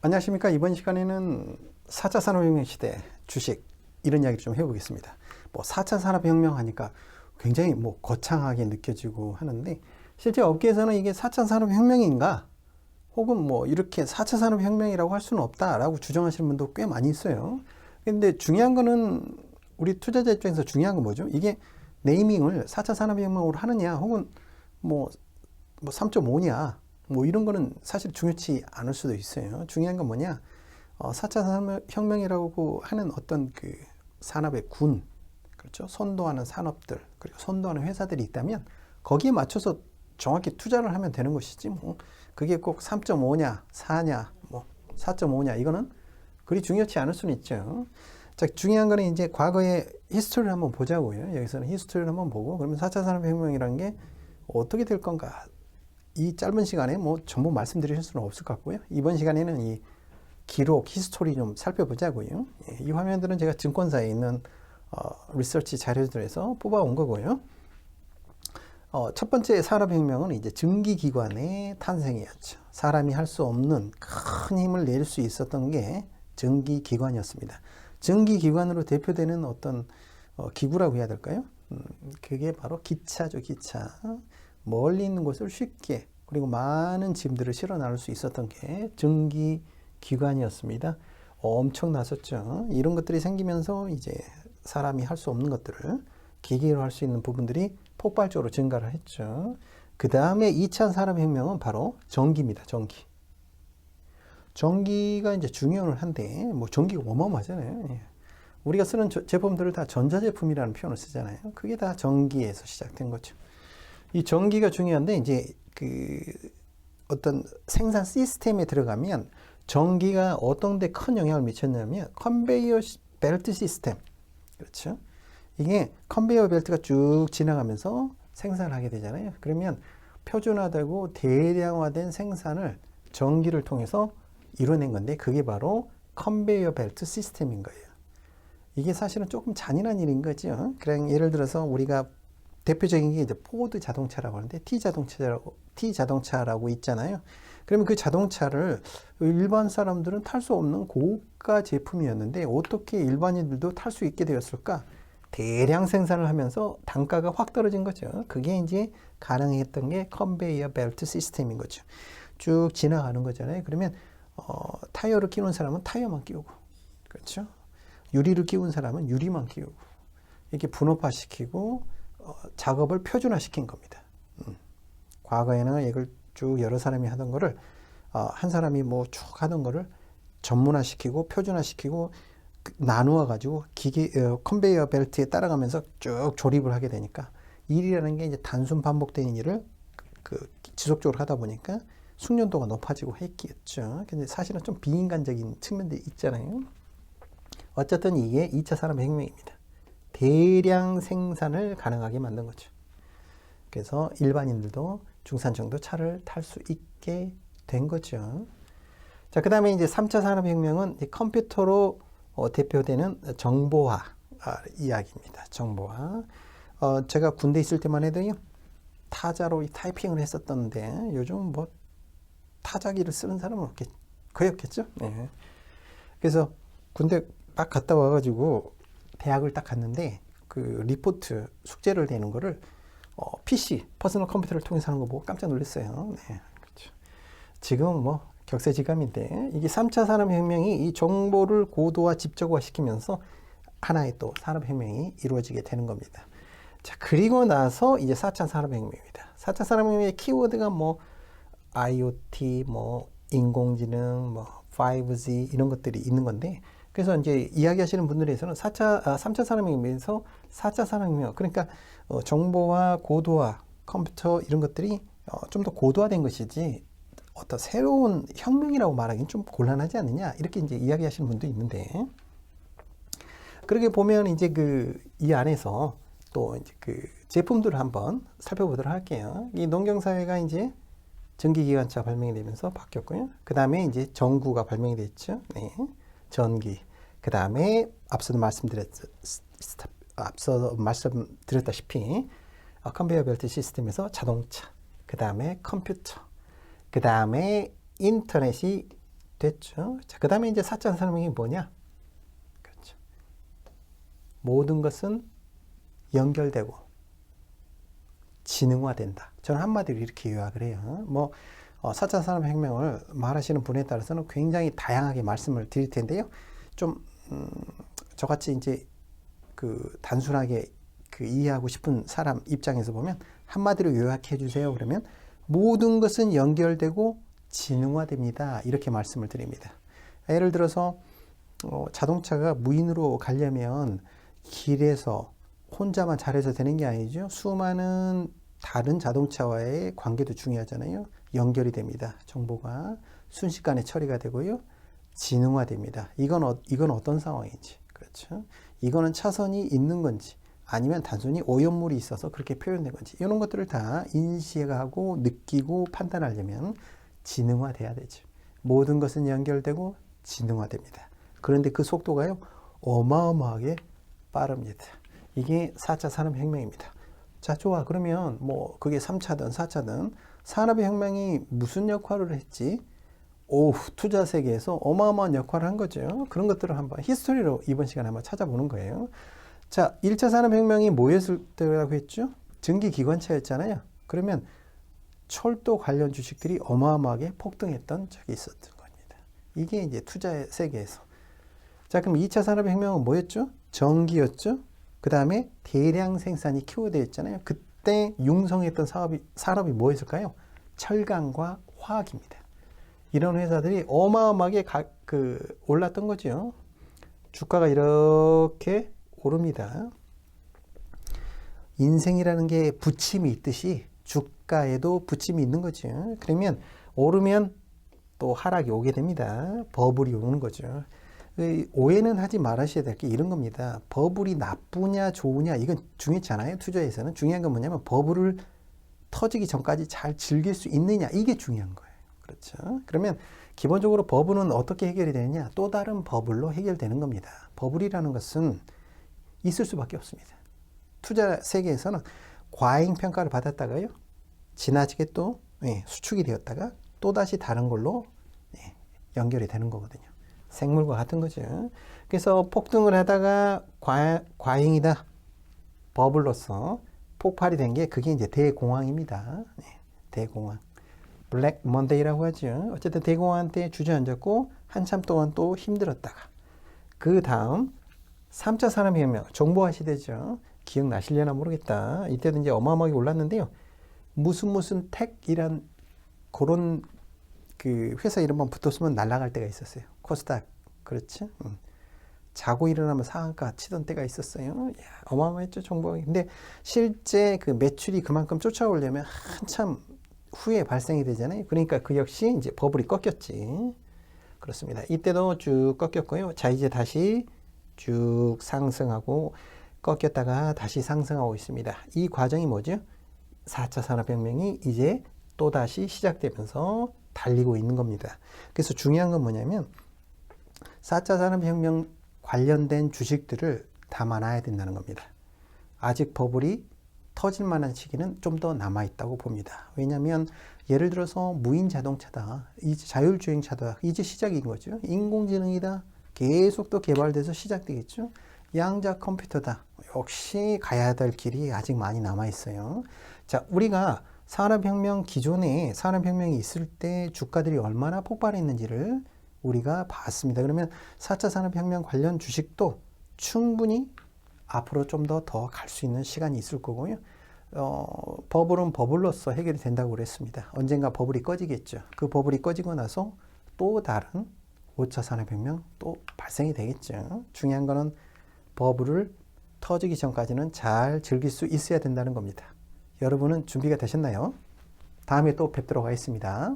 안녕하십니까. 이번 시간에는 4차 산업혁명 시대 주식 이런 이야기를 좀 해보겠습니다. 4차 산업혁명 하니까 굉장히 거창하게 느껴지고 하는데 실제 업계에서는 이게 4차 산업혁명인가 혹은 이렇게 4차 산업혁명이라고 할 수는 없다라고 주장하시는 분도 꽤 많이 있어요. 근데 중요한 거는 우리 투자자 입장에서 중요한 건 뭐죠? 이게 네이밍을 4차 산업혁명으로 하느냐 혹은 3.5냐 이런 거는 사실 중요치 않을 수도 있어요. 중요한 건 뭐냐? 4차 산업혁명이라고 하는 어떤 그 산업의 군, 그렇죠? 선도하는 산업들, 그리고 선도하는 회사들이 있다면 거기에 맞춰서 정확히 투자를 하면 되는 것이지 그게 꼭 3.5냐, 4냐, 4.5냐 이거는 그리 중요치 않을 수는 있죠. 자, 중요한 거는 이제 과거의 히스토리를 한번 보자고요. 여기서는 히스토리를 한번 보고 그러면 4차 산업혁명이라는 게 어떻게 될 건가? 이 짧은 시간에 전부 말씀드릴 수는 없을 것 같고요. 이번 시간에는 이 기록, 히스토리 좀 살펴보자고요. 이 화면들은 제가 증권사에 있는 리서치 자료들에서 뽑아온 거고요. 첫 번째 산업혁명은 이제 증기기관의 탄생이었죠. 사람이 할 수 없는 큰 힘을 낼 수 있었던 게 증기기관이었습니다. 증기기관으로 대표되는 어떤 기구라고 해야 될까요? 그게 바로 기차죠, 기차. 멀리 있는 곳을 쉽게 그리고 많은 짐들을 실어 나를 수 있었던 게 증기기관이었습니다. 엄청 났었죠. 이런 것들이 생기면서 이제 사람이 할 수 없는 것들을 기계로 할 수 있는 부분들이 폭발적으로 증가를 했죠. 그 다음에 2차 산업혁명은 바로 전기입니다. 전기. 전기가 이제 중요를 한데, 전기가 어마어마하잖아요. 예. 우리가 쓰는 제품들을 다 전자제품이라는 표현을 쓰잖아요. 그게 다 전기에서 시작된 거죠. 이 전기가 중요한데, 이제 어떤 생산 시스템에 들어가면 전기가 어떤 데 큰 영향을 미쳤냐면, 컨베이어 벨트 시스템. 그렇죠. 이게 컨베이어 벨트가 쭉 지나가면서 생산을 하게 되잖아요. 그러면 표준화되고 대량화된 생산을 전기를 통해서 이뤄낸 건데 그게 바로 컨베이어 벨트 시스템인 거예요. 이게 사실은 조금 잔인한 일인 거죠. 그냥 예를 들어서 우리가 대표적인 게 이제 포드 자동차라고 하는데 T 자동차라고 있잖아요. 그러면 그 자동차를 일반 사람들은 탈 수 없는 고가 제품이었는데 어떻게 일반인들도 탈 수 있게 되었을까? 대량 생산을 하면서 단가가 확 떨어진 거죠. 그게 이제 가능했던 게 컨베이어 벨트 시스템인 거죠. 쭉 지나가는 거잖아요. 그러면 타이어를 끼운 사람은 타이어만 끼우고, 그렇죠? 유리를 끼운 사람은 유리만 끼우고, 이렇게 분업화시키고 작업을 표준화시킨 겁니다. 과거에는 이걸 쭉 여러 사람이 하던 거를 한 사람이 쭉 하던 거를 전문화시키고 표준화시키고 나누어 가지고 컨베이어 벨트에 따라가면서 쭉 조립을 하게 되니까 일이라는 게 이제 단순 반복되는 일을 지속적으로 하다 보니까 숙련도가 높아지고 했겠죠. 근데 사실은 좀 비인간적인 측면들이 있잖아요. 어쨌든 이게 2차 산업혁명입니다. 대량 생산을 가능하게 만든 거죠. 그래서 일반인들도 중산층도 차를 탈 수 있게 된 거죠. 자, 그 다음에 이제 3차 산업혁명은 컴퓨터로 대표되는 정보화 이야기입니다. 정보화. 제가 군대 있을 때만 해도요, 타자로 타이핑을 했었던데, 요즘 타자기를 쓰는 사람은 거의 없겠죠? 네. 그래서 군대 딱 갔다 와가지고, 대학을 딱 갔는데, 리포트, 숙제를 내는 거를, PC, 퍼스널 컴퓨터를 통해서 하는 거 보고 깜짝 놀랐어요. 네. 그렇죠. 지금은 격세지감인데 이게 3차 산업혁명이 이 정보를 고도화, 집적화 시키면서 하나의 또 산업혁명이 이루어지게 되는 겁니다. 자, 그리고 나서 이제 4차 산업혁명입니다. 4차 산업혁명의 키워드가 IoT, 인공지능, 5G 이런 것들이 있는 건데 그래서 이제 이야기하시는 분들에서는 3차 산업혁명에서 4차 산업혁명, 그러니까 정보화, 고도화, 컴퓨터 이런 것들이 좀 더 고도화된 것이지 어떤 새로운 혁명이라고 말하기는 좀 곤란하지 않느냐 이렇게 이제 이야기하시는 분도 있는데 그렇게 보면 이제 이 안에서 또 이제 제품들을 한번 살펴보도록 할게요. 이 농경사회가 이제 전기기관차 발명이 되면서 바뀌었고요. 그 다음에 이제 전구가 발명이 됐죠. 네. 전기. 그 다음에 앞서 말씀드렸다시피 컨베이어 벨트 시스템에서 자동차. 그 다음에 컴퓨터. 그 다음에 인터넷이 됐죠. 자, 그 다음에 이제 4차 산업혁명이 뭐냐? 그렇죠. 모든 것은 연결되고 지능화된다. 저는 한마디로 이렇게 요약을 해요. 4차 산업혁명을 말하시는 분에 따라서는 굉장히 다양하게 말씀을 드릴 텐데요. 좀, 저같이 이제 단순하게 이해하고 싶은 사람 입장에서 보면 한마디로 요약해 주세요. 그러면 모든 것은 연결되고 지능화됩니다. 이렇게 말씀을 드립니다. 예를 들어서 자동차가 무인으로 가려면 길에서 혼자만 잘해서 되는 게 아니죠. 수많은 다른 자동차와의 관계도 중요하잖아요. 연결이 됩니다. 정보가 순식간에 처리가 되고요. 지능화됩니다. 이건 어떤 상황인지. 그렇죠. 이거는 차선이 있는 건지 아니면 단순히 오염물이 있어서 그렇게 표현된 건지 이런 것들을 다 인식하고 느끼고 판단하려면 지능화돼야 되죠. 모든 것은 연결되고 지능화됩니다. 그런데 그 속도가요. 어마어마하게 빠릅니다. 이게 4차 산업혁명입니다. 자, 좋아. 그러면 그게 3차든 4차든 산업의 혁명이 무슨 역할을 했지? 투자 세계에서 어마어마한 역할을 한 거죠. 그런 것들을 한번 히스토리로 이번 시간에 한번 찾아보는 거예요. 자, 1차 산업혁명이 뭐였을 때라고 했죠? 전기기관차였잖아요. 그러면 철도 관련 주식들이 어마어마하게 폭등했던 적이 있었던 겁니다. 이게 이제 투자 세계에서. 자, 그럼 2차 산업혁명은 뭐였죠? 전기였죠? 그 다음에 대량 생산이 키워드였잖아요. 그때 융성했던 산업이 뭐였을까요? 철강과 화학입니다. 이런 회사들이 어마어마하게 올랐던 거죠. 주가가 이렇게 오릅니다. 인생이라는 게 부침이 있듯이 주가에도 부침이 있는 거죠. 그러면 오르면 또 하락이 오게 됩니다. 버블이 오는 거죠. 오해는 하지 말으셔야 될 게 이런 겁니다. 버블이 나쁘냐 좋으냐 이건 중요치 않아요. 투자에서는 중요한 건 뭐냐면 버블을 터지기 전까지 잘 즐길 수 있느냐 이게 중요한 거예요. 그렇죠. 그러면 기본적으로 버블은 어떻게 해결이 되느냐 또 다른 버블로 해결되는 겁니다. 버블이라는 것은 있을 수밖에 없습니다. 투자 세계에서는 과잉 평가를 받았다가요 지나치게 또 수축이 되었다가 또다시 다른 걸로 연결이 되는 거거든요. 생물과 같은 거죠. 그래서 폭등을 하다가 과잉이다. 버블로서 폭발이 된 게 그게 이제 대공황입니다. 대공황. 블랙 먼데이라고 하죠. 어쨌든 대공황 때 주저앉았고 한참 동안 또 힘들었다가 그 다음 3차 산업혁명 정보화 시대죠. 기억나시려나 모르겠다. 이때도 이제 어마어마하게 올랐는데요. 무슨 택이란 그런 회사 이름만 붙었으면 날아갈 때가 있었어요. 코스닥. 그렇지? 자고 일어나면 상한가 치던 때가 있었어요. 야, 어마어마했죠, 정보가. 근데 실제 그 매출이 그만큼 쫓아오려면 한참 후에 발생이 되잖아요. 그러니까 그 역시 이제 버블이 꺾였지. 그렇습니다. 이때도 쭉 꺾였고요. 자, 이제 다시 쭉 상승하고 꺾였다가 다시 상승하고 있습니다. 이 과정이 뭐죠? 4차 산업혁명이 이제 또다시 시작되면서 달리고 있는 겁니다. 그래서 중요한 건 뭐냐면 4차 산업혁명 관련된 주식들을 담아놔야 된다는 겁니다. 아직 버블이 터질 만한 시기는 좀 더 남아있다고 봅니다. 왜냐하면 예를 들어서 무인 자동차다. 이제 자율주행차다. 이제 시작인 거죠. 인공지능이다. 계속 또 개발돼서 시작되겠죠. 양자 컴퓨터다. 역시 가야 될 길이 아직 많이 남아있어요. 자, 우리가 산업혁명 기존에 산업혁명이 있을 때 주가들이 얼마나 폭발했는지를 우리가 봤습니다. 그러면 4차 산업혁명 관련 주식도 충분히 앞으로 좀 더 갈 수 있는 시간이 있을 거고요. 버블은 버블로서 해결이 된다고 그랬습니다. 언젠가 버블이 꺼지겠죠. 그 버블이 꺼지고 나서 또 다른 5차 산업혁명 또 발생이 되겠죠. 중요한 거는 버블을 터지기 전까지는 잘 즐길 수 있어야 된다는 겁니다. 여러분은 준비가 되셨나요? 다음에 또 뵙도록 하겠습니다.